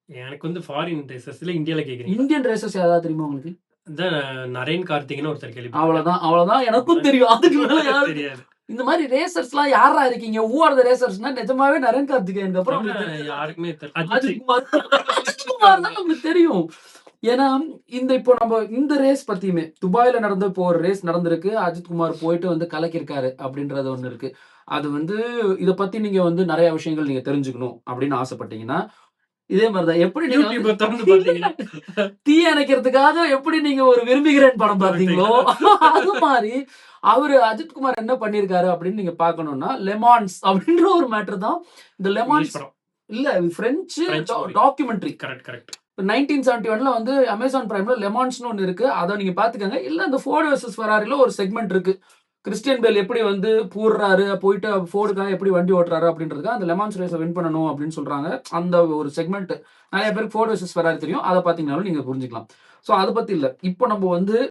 எனக்கு வந்து ஃபாரின் ரேசர்ஸ்ல இந்தியால கேட்குறீங்களா? இந்தியன் ரேசர்ஸ் யாராவது தெரியுமா உங்களுக்கு? அதான் நரேன் கார்த்திக்ன்னு ஒருத்தர் கேள்விப்பட்டிருக்கேன். அவ்வளவுதான் அவ்வளவுதான் எனக்கும் தெரியும். அதுக்கு மேல யாரும் தெரியாது. இந்த மாதிரி ரேசர்ஸ்லாம் யாரா இருக்கீங்க? ஹூ ஆர் த ரேசர்ஸ்னா நிஜமாவே நரேன் கார்த்திகேயனுக்கு அப்புறம் உங்களுக்கு யாருக்குமே அஜித் குமார் தான் நமக்கு தெரியும். ஏன்னா இந்த இப்போ நம்ம இந்த ரேஸ் பத்தியுமே துபாயில நடந்த இப்போ ஒரு ரேஸ் நடந்திருக்கு. அஜித் குமார் போயிட்டு வந்து கலக்கியிருக்காரு அப்படின்றது ஒண்ணு இருக்கு. அது வந்து இத பத்தி நீங்க வந்து நிறைய விஷயங்கள் நீங்க தெரிஞ்சுக்கணும் அப்படின்னு ஆசைப்பட்டீங்கன்னா, இதே மாதிரிதான் எப்படி நீங்க யூடியூப திறந்து பார்த்தீங்கன்னா தீ அணைக்கிறதுக்காக எப்படி நீங்க ஒரு விரும்புகிறேன் படம் பார்த்தீங்களோ, அது மாதிரி அவரு அஜித் குமார் என்ன பண்ணியிருக்காரு அப்படின்னு நீங்க பார்க்கணும்னா, லெமான்ஸ் அப்படின்ற ஒரு மேட்டர் தான். இந்த இங்கிலீஷ் லெமான்ஸ் படம். இல்ல French French movie. Documentary. Correct, correct. 1971ல வந்து அமேசான் பிரைம்ல லெமான்ஸ்னு ஒண்ணு இருக்கு. அத நீங்க பாத்துக்கங்க. இல்ல அந்த ஃபோர்டு வெர்சஸ் ஃபெராரில ஒரு செக்மெண்ட் இருக்கு. கிறிஸ்டியன் பேல் எப்படி வந்து பூர்றாரு, போயிட்டு ஃபோர்டுக்காக எப்படி வண்டி ஓட்டுறாரு அப்படின்றதுக்காக அந்த லெமான்ஸ் ரேஸ வின் பண்ணணும் அப்படின்னு சொல்றாங்க. அந்த ஒரு செக்மெண்ட் நிறைய பேருக்கு ஃபோர்டு வெர்சஸ் ஃபெராரி தெரியும். அத பாத்தீங்கனாலும் நீங்க புரிஞ்சுக்கலாம். சோ அத பத்தி இல்ல. இப்போ நம்ம வந்து